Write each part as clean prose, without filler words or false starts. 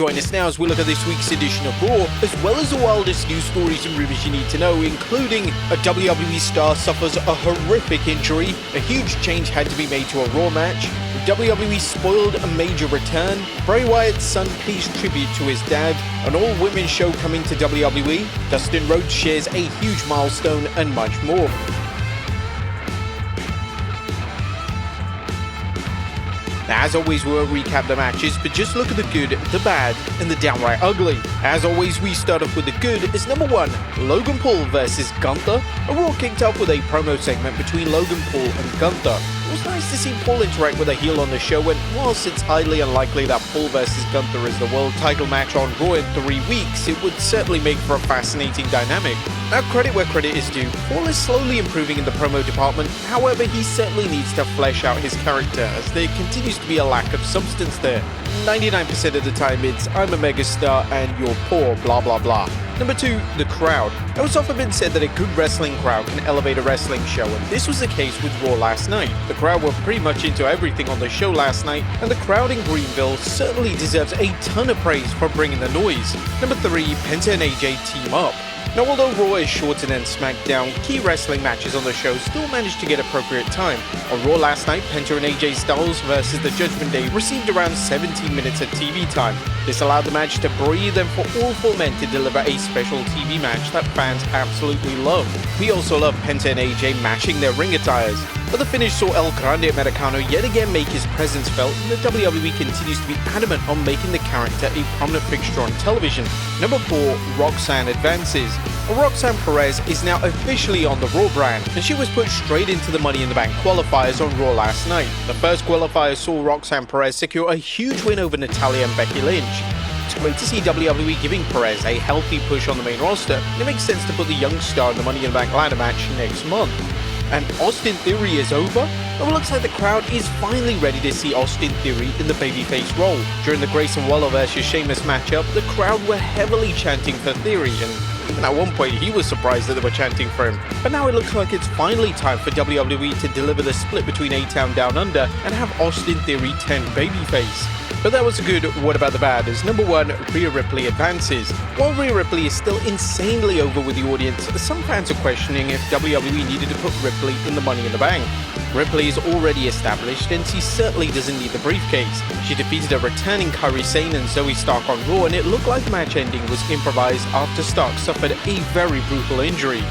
Join us now as we look at this week's edition of Raw, as well as the wildest news stories and rumors you need to know, including a WWE star suffers a horrific injury, a huge change had to be made to a Raw match, WWE spoiled a major return, Bray Wyatt's son pays tribute to his dad, an all-women show coming to WWE, Dustin Rhodes shares a huge milestone, and much more. Now, as always, we'll recap the matches, but just look at the good, the bad, and the downright ugly. As always, we start off with the good as number 1, Logan Paul versus Gunther. A Raw kicked off with a promo segment between Logan Paul and Gunther. It was nice to see Paul interact with a heel on the show, and whilst it's highly unlikely that Paul versus Gunther is the world title match on Raw in 3 weeks, it would certainly make for a fascinating dynamic. Now, credit where credit is due, Paul is slowly improving in the promo department, however he certainly needs to flesh out his character as there continues to be a lack of substance there. 99% of the time it's I'm a megastar and you're poor blah blah blah. Number 2, the crowd. It was often been said that a good wrestling crowd can elevate a wrestling show, and this was the case with Raw last night. The crowd were pretty much into everything on the show last night, and the crowd in Greenville certainly deserves a ton of praise for bringing the noise. Number 3, Penta and AJ team up. Now, although Raw is shorter than SmackDown, key wrestling matches on the show still managed to get appropriate time. On Raw last night, Penta and AJ Styles vs. The Judgment Day received around 17 minutes of TV time. This allowed the match to breathe and for all 4 men to deliver a special TV match that fans absolutely love. We also love Penta and AJ matching their ring attires. But the finish saw El Grande Americano yet again make his presence felt, and the WWE continues to be adamant on making the character a prominent fixture on television. Number 4, Roxanne advances. Roxanne Perez is now officially on the Raw brand, and she was put straight into the Money in the Bank qualifiers on Raw last night. The first qualifier saw Roxanne Perez secure a huge win over Natalya and Becky Lynch. It's great to see WWE giving Perez a healthy push on the main roster, and it makes sense to put the young star in the Money in the Bank ladder match next month. And Austin Theory is over? Well, it looks like the crowd is finally ready to see Austin Theory in the babyface role. During the Grayson Waller vs. Sheamus matchup, the crowd were heavily chanting for Theory, and even at one point he was surprised that they were chanting for him. But now it looks like it's finally time for WWE to deliver the split between A-Town Down Under and have Austin Theory 10 babyface. But that was a good what about the bad, as number 1, Rhea Ripley advances. While Rhea Ripley is still insanely over with the audience, some fans are questioning if WWE needed to put Ripley in the Money in the Bank. Ripley is already established and she certainly doesn't need the briefcase. She defeated a returning Kairi Sane and Zoe Stark on Raw, and it looked like the match ending was improvised after Stark suffered a very brutal injury.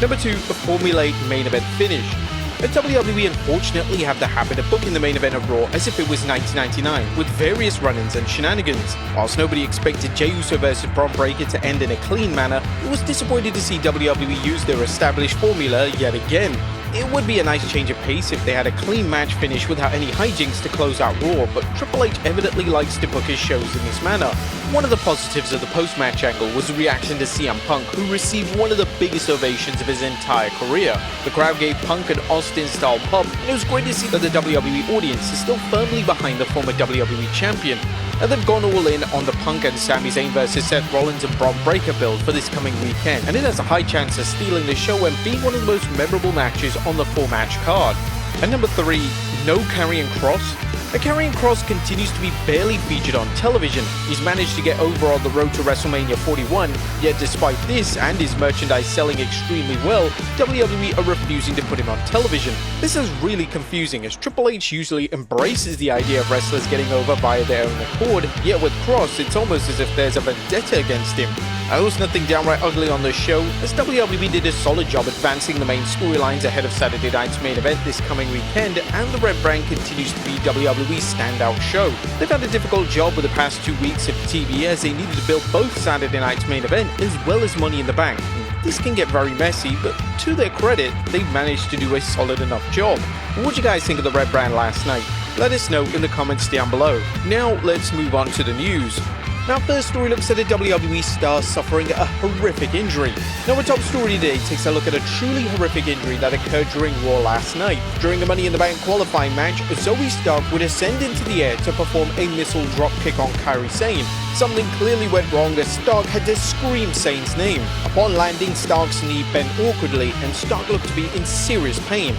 Number 2, the Formula 8 main event finish. But WWE unfortunately have the habit of booking the main event of Raw as if it was 1999, with various run-ins and shenanigans. Whilst nobody expected Jey Uso vs. Bron Breakker to end in a clean manner, it was disappointing to see WWE use their established formula yet again. It would be a nice change of pace if they had a clean match finish without any hijinks to close out Raw, but Triple H evidently likes to book his shows in this manner. One of the positives of the post-match angle was the reaction to CM Punk, who received one of the biggest ovations of his entire career. The crowd gave Punk an Austin-style pop, and it was great to see that the WWE audience is still firmly behind the former WWE champion. And they've gone all in on the Punk and Sami Zayn vs. Seth Rollins and Bron Breakker build for this coming weekend, and it has a high chance of stealing the show and being one of the most memorable matches on the 4-match card. And number 3, no Karrion Kross. Karrion Kross continues to be barely featured on television. He's managed to get over on the road to WrestleMania 41, yet despite this and his merchandise selling extremely well, WWE are refusing to put him on television. This is really confusing, as Triple H usually embraces the idea of wrestlers getting over via their own accord, yet with Kross it's almost as if there's a vendetta against him. There was nothing downright ugly on the show, as WWE did a solid job advancing the main storylines ahead of Saturday night's main event this coming weekend, and the Red Brand continues to be WWE's standout show. They've had a difficult job with the past 2 weeks of TV, as they needed to build both Saturday night's main event as well as Money in the Bank. This can get very messy, but to their credit, they've managed to do a solid enough job. What did you guys think of the Red Brand last night? Let us know in the comments down below. Now let's move on to the news. Now, first story looks at a WWE star suffering a horrific injury. Now, our top story today takes a look at a truly horrific injury that occurred during Raw last night. During a Money in the Bank qualifying match, Zoe Stark would ascend into the air to perform a missile dropkick on Kairi Sane. Something clearly went wrong as Stark had to scream Sane's name. Upon landing, Stark's knee bent awkwardly and Stark looked to be in serious pain.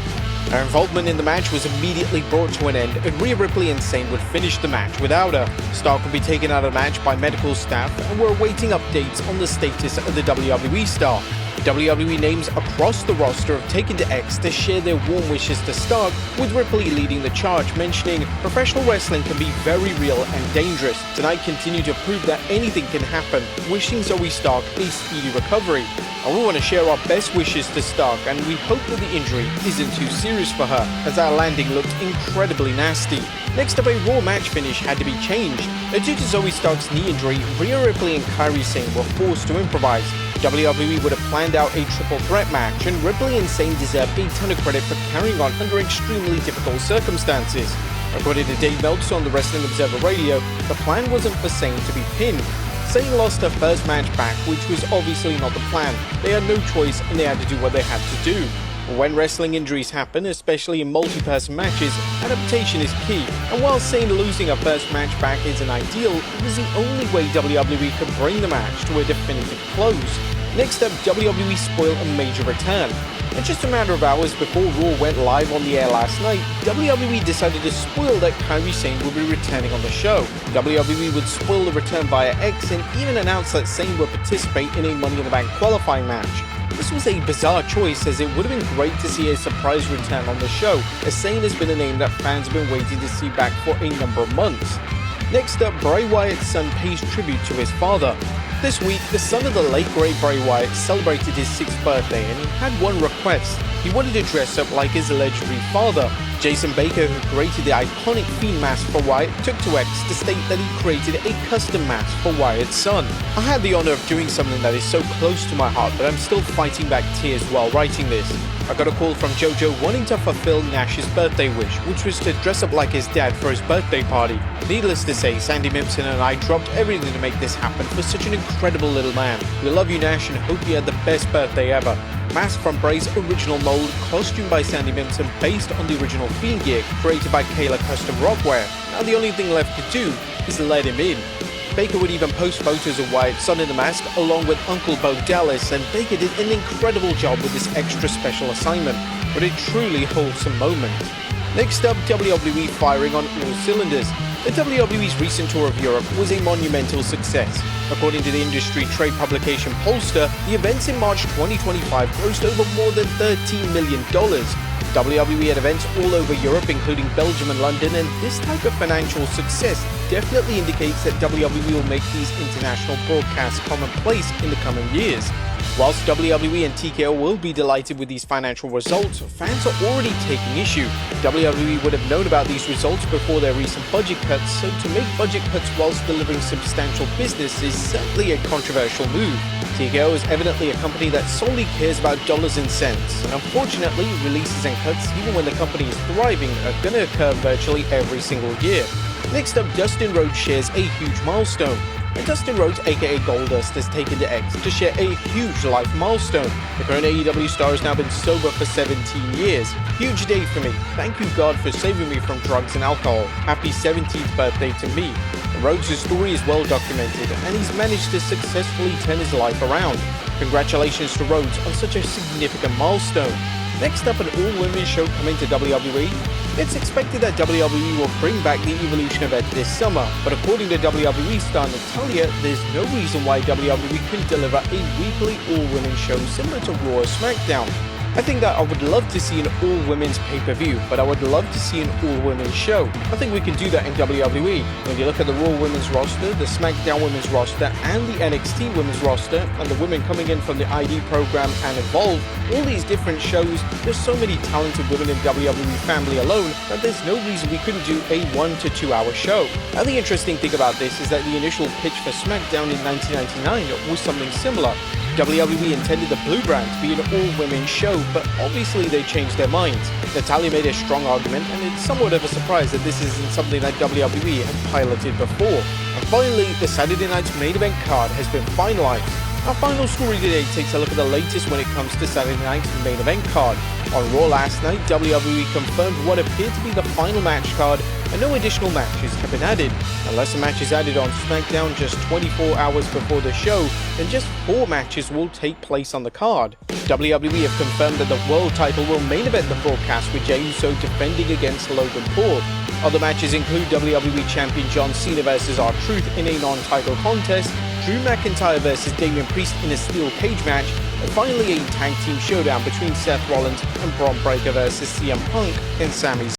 Her involvement in the match was immediately brought to an end, and Rhea Ripley and Sane would finish the match without her. Stark would be taken out of the match by medical staff, and we're awaiting updates on the status of the WWE star. WWE names across the roster have taken to X to share their warm wishes to Stark, with Ripley leading the charge, mentioning, "Professional wrestling can be very real and dangerous. Tonight continued to prove that anything can happen. Wishing Zoe Stark a speedy recovery." And we want to share our best wishes to Stark, and we hope that the injury isn't too serious for her, as our landing looked incredibly nasty. Next up, a Raw match finish had to be changed. Due to Zoe Stark's knee injury, Rhea Ripley and Kairi Sane were forced to improvise. WWE would have planned out a triple threat match, and Ripley and Sane deserve a ton of credit for carrying on under extremely difficult circumstances. According to Dave Meltzer on the Wrestling Observer Radio, the plan wasn't for Sane to be pinned. Sane lost her first match back, which was obviously not the plan. They had no choice and they had to do what they had to do. When wrestling injuries happen, especially in multi-person matches, adaptation is key, and while Sane losing her first match back isn't ideal, it was the only way WWE could bring the match to a definitive close. Next up, WWE spoiled a major return. And just a matter of hours before Raw went live on the air last night, WWE decided to spoil that Kairi Sane would be returning on the show. WWE would spoil the return via X and even announce that Sane would participate in a Money in the Bank qualifying match. This was a bizarre choice, as it would have been great to see a surprise return on the show, as Sane has been a name that fans have been waiting to see back for a number of months. Next up, Bray Wyatt's son pays tribute to his father. This week, the son of the late great Bray Wyatt celebrated his 6th birthday, and he had one request. He wanted to dress up like his legendary father. Jason Baker, who created the iconic Fiend mask for Wyatt, took to X to state that he created a custom mask for Wyatt's son. "I had the honor of doing something that is so close to my heart, but I'm still fighting back tears while writing this. I got a call from JoJo wanting to fulfill Nash's birthday wish, which was to dress up like his dad for his birthday party. Needless to say, Sandy Mimpson and I dropped everything to make this happen for such an incredible little man. We love you, Nash, and hope you had the best birthday ever." Mask from Bray's original mold, costume by Sandy Mimpson based on the original Fiend gear, created by Kayla Custom Rockwear. Now the only thing left to do is let him in. Baker would even post photos of Wyatt's son in the mask along with Uncle Bo Dallas, and Baker did an incredible job with this extra special assignment, but a truly wholesome moment. Next up, WWE firing on all cylinders. The WWE's recent tour of Europe was a monumental success. According to the industry trade publication Polster, the events in March 2025 grossed over more than $13 million. WWE had events all over Europe, including Belgium and London, and this type of financial success definitely indicates that WWE will make these international broadcasts commonplace in the coming years. Whilst WWE and TKO will be delighted with these financial results, fans are already taking issue. WWE would have known about these results before their recent budget cuts, so to make budget cuts whilst delivering substantial business is certainly a controversial move. TKO is evidently a company that solely cares about dollars and cents, and unfortunately, releases and cuts, even when the company is thriving, are going to occur virtually every single year. Next up, Dustin Rhodes shares a huge milestone. And Dustin Rhodes, aka Goldust, has taken to X to share a huge life milestone. The current AEW star has now been sober for 17 years. Huge day for me. Thank you, God, for saving me from drugs and alcohol. Happy 17th birthday to me. Rhodes' story is well documented, and he's managed to successfully turn his life around. Congratulations to Rhodes on such a significant milestone. Next up, an all-women's show coming to WWE. It's expected that WWE will bring back the Evolution event this summer, but according to WWE star Natalya, there's no reason why WWE can deliver a weekly all-women's show similar to Raw or SmackDown. I think that I would love to see an all-women's pay-per-view, but I would love to see an all-women's show. I think we can do that in WWE. When you look at the Raw women's roster, the SmackDown women's roster, and the NXT women's roster, and the women coming in from the ID program and Evolve, all these different shows, there's so many talented women in WWE family alone that there's no reason we couldn't do a 1 to 2 hour show. And the interesting thing about this is that the initial pitch for SmackDown in 1999 was something similar. WWE intended the Blue Brand to be an all-women show, but obviously they changed their minds. Natalya made a strong argument, and it's somewhat of a surprise that this isn't something that WWE had piloted before. And finally, the Saturday night's main event card has been finalized. Our final story today takes a look at the latest when it comes to Saturday night's main event card. On Raw last night, WWE confirmed what appeared to be the final match card and no additional matches have been added. Unless a match is added on SmackDown just 24 hours before the show, then just 4 matches will take place on the card. WWE have confirmed that the World title will main event the broadcast, with Jey Uso defending against Logan Paul. Other matches include WWE Champion John Cena vs R-Truth in a non-title contest, Drew McIntyre vs Damian Priest in a steel cage match, and finally a tag team showdown between Seth Rollins and Bron Breakker vs CM Punk and Sami Zayn.